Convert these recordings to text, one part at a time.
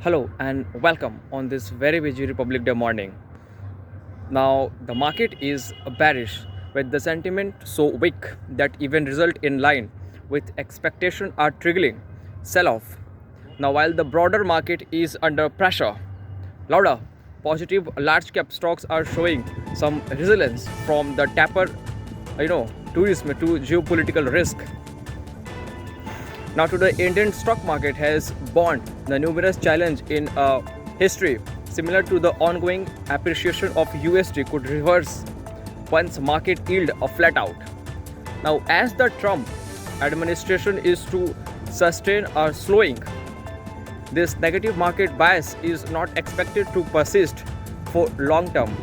Hello and welcome on this very busy Republic Day morning. Now, the market is bearish with the sentiment so weak that even result in line with expectation are triggering sell-off. Now, while the broader market is under pressure, louder positive large cap stocks are showing some resilience from the taper, tourism to geopolitical risk. Now, today, Indian stock market has borne the numerous challenge in history, similar to the ongoing appreciation of USD could reverse once market yield a flat out. Now, as the Trump administration is to sustain a slowing, this negative market bias is not expected to persist for long term.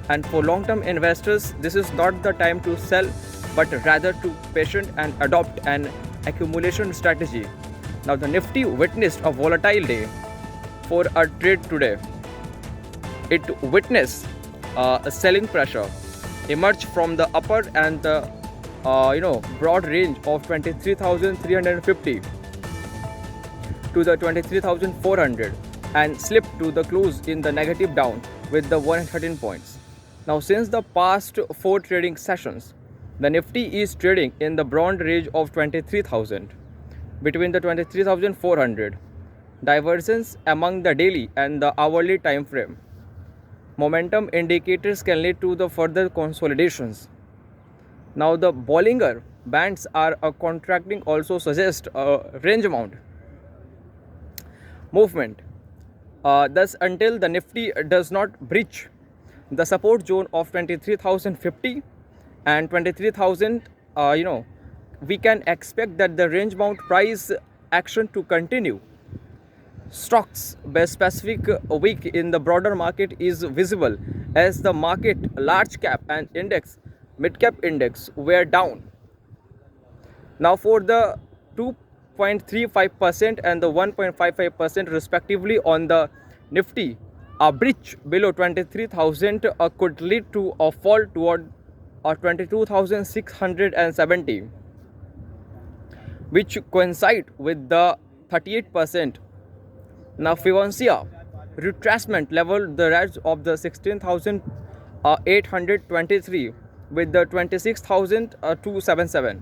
And for long term investors, this is not the time to sell, but rather to patient and adopt an accumulation strategy. Now, the Nifty witnessed a volatile day for a trade today. It witnessed a selling pressure emerge from the upper and the broad range of 23,350 to the 23,400 and slipped to the close in the negative down with the 113 points. Now, since the past 4 trading sessions, the Nifty is trading in the broad range of 23,000 between the 23,400. Divergence among the daily and the hourly time frame. Momentum indicators can lead to the further consolidations. Now, the Bollinger bands are contracting also suggest a range amount movement. Thus, until the Nifty does not breach the support zone of 23,050 and 23,000, we can expect that the range bound price action to continue. Stocks by specific week in the broader market is visible as the market large cap and index mid cap index were down. Now, for the 2.35% and the 1.55% respectively on the Nifty, a breach below 23,000 could lead to a fall toward 22,670, which coincide with the 38%. Now, Fibonacci retracement level the rise of the 16,823 with the 26,277.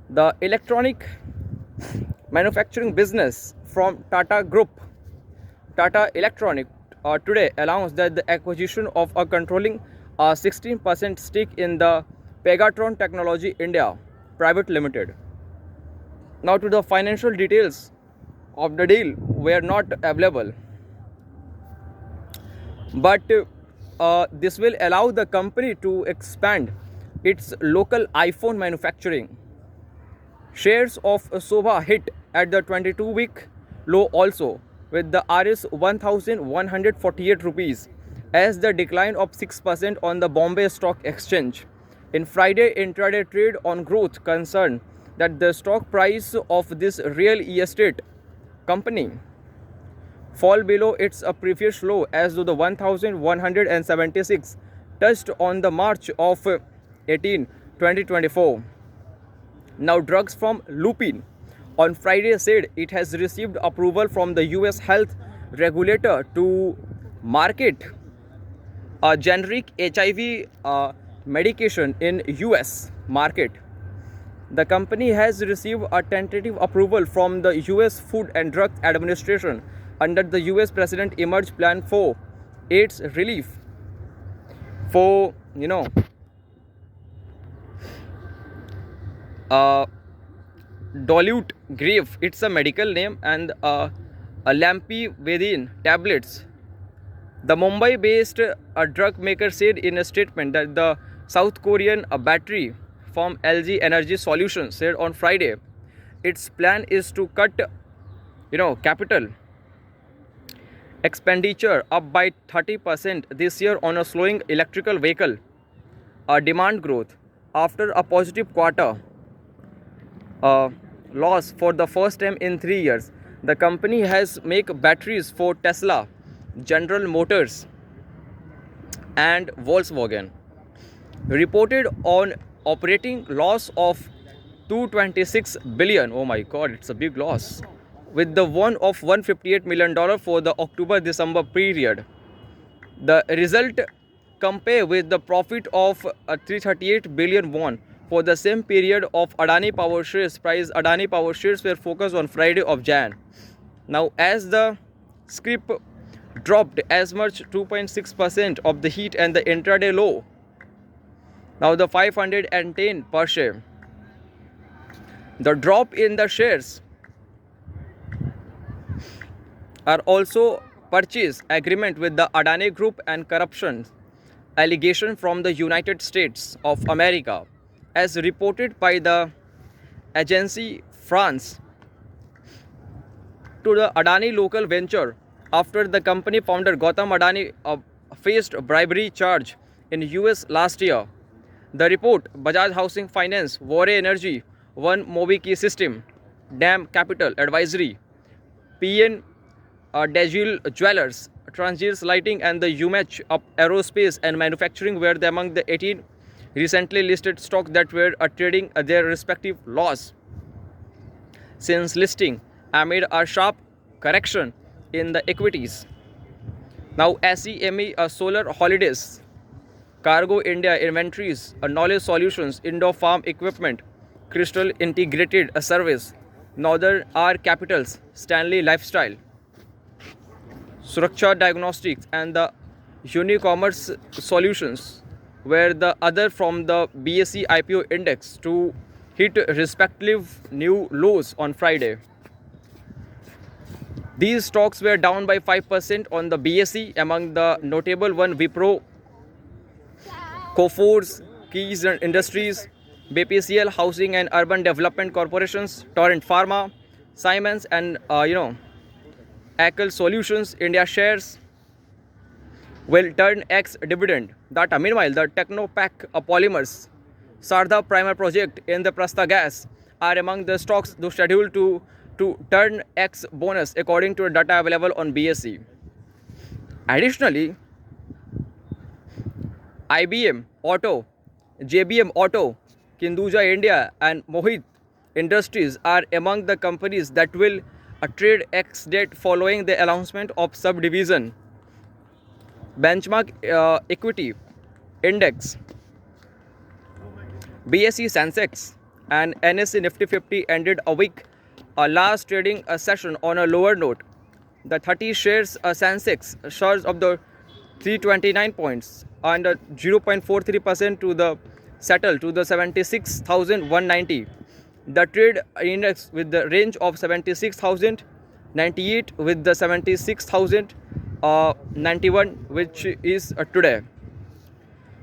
The electronic manufacturing business from Tata Group, Tata Electronic, today announced that the acquisition of a controlling 16% stake in the Pegatron Technology India Private Limited. Now, to the financial details of the deal were not available, but this will allow the company to expand its local iPhone manufacturing. Shares of Sobha hit at the 22-week low also with the RS 1,148 rupees as the decline of 6% on the Bombay Stock Exchange. In Friday intraday trade on growth concern that the stock price of this real estate company fall below its previous low as though the 1,176 touched on the March of 2024. Now, drugs from Lupin on Friday said it has received approval from the US health regulator to market a generic HIV medication in US market. The company has received a tentative approval from the US Food and Drug Administration under the US President Emerge Plan for AIDS relief for Dolute Grave, it's a medical name, and a Lampivedine tablets. The Mumbai-based drug maker said in a statement that the South Korean battery firm LG Energy Solutions said on Friday its plan is to cut capital expenditure up by 30% this year on a slowing electrical vehicle demand growth after a positive quarter loss for the first time in 3 years. The company has make batteries for Tesla, General Motors and Volkswagen. Reported on operating loss of 226 billion. Oh my god, it's a big loss. with the won of $158 million for the October-December period. The result compare with the profit of 338 billion won for the same period of Adani Power shares. Price Adani Power shares were focused on Friday of Jan. Now, as the scrip dropped as much 2.6% of the heat and the intraday low, now the 510 per share. The drop in the shares are also purchase agreement with the Adani Group and corruption allegation from the United States of America, as reported by the agency France to the Adani local venture after the company founder Gautam Adani faced bribery charge in US last year. The report Bajaj Housing Finance, Vore Energy, One Mobikey System, Dam Capital Advisory, PN Dagil Jewelers, Transgears Lighting and the UMH Aerospace and Manufacturing were among the 18 recently listed stocks that were trading their respective loss since listing amid a sharp correction in the equities. Now, SEME Solar Holidays, Cargo India Inventories, Knowledge Solutions, Indo Farm Equipment, Crystal Integrated Service, Northern R Capitals, Stanley Lifestyle, Suraksha Diagnostics and the Unicommerce Solutions were the other from the BSE IPO index to hit respective new lows on Friday. These stocks were down by 5% on the BSE. Among the notable one, Wipro, Coforge, Keys Industries, BPCL Housing and Urban Development Corporations, Torrent Pharma, Siemens and Acal Solutions India shares will turn ex-dividend data. Meanwhile, the Technopack Polymers, Sardha Primer Project in the Prasta Gas are among the stocks scheduled to turn ex-bonus according to data available on BSE. Additionally, IBM Auto, JBM Auto, Kinduja India and Mohit Industries are among the companies that will trade ex-date following the announcement of subdivision. Benchmark Equity Index, BSE Sensex and NSE Nifty 50 ended a week last trading session on a lower note. The 30 shares Sensex surged of the 329 points and 0.43% to the settle to the 76,190. The trade index with the range of 76,098 with the 76,091 which is today.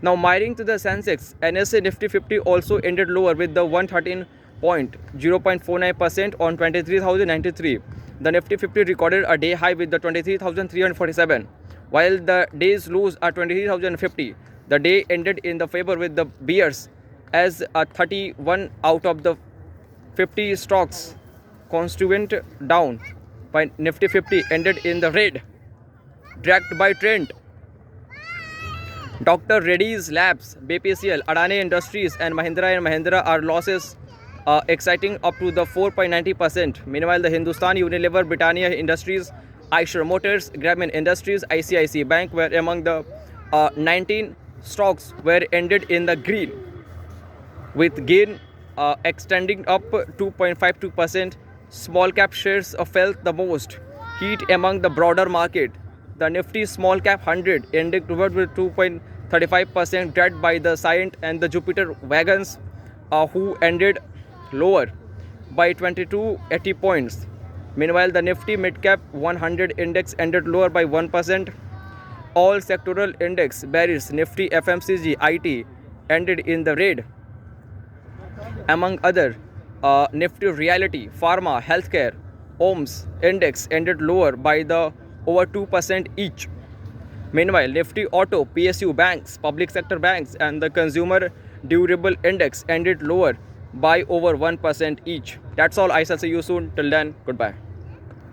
Now, mirroring to the Sensex, NSE Nifty 50 also ended lower with the 0.49% on 23,093. The Nifty 50 recorded a day high with the 23,347, while the day's lows are 23,050. The day ended in the favor with the bears as 31 out of the 50 stocks constituent down by Nifty 50 ended in the red, dragged by trend. Dr. Reddy's Labs, BPCL, Adani Industries and Mahindra are losses exciting up to the 4.90%. Meanwhile, the Hindustan Unilever, Britannia Industries, Eicher Motors, Gramin Industries, ICICI Bank were among the 19 stocks were ended in the green, with gain extending up 2.52%. Small cap shares felt the most heat among the broader market. The Nifty Small Cap 100 ended toward with 2.35%, dragged by the Cyient and the Jupiter Wagons, who ended lower by 2280 points. Meanwhile, the Nifty Mid Cap 100 index ended lower by 1%. All sectoral index bearish. Nifty FMCG IT ended in the red. Among other, Nifty Realty, Pharma, Healthcare, OMS index ended lower by the over 2% each. Meanwhile, Nifty Auto, PSU banks, public sector banks and the consumer durable index ended lower by over 1% each. That's all. I shall see you soon. Till then, goodbye.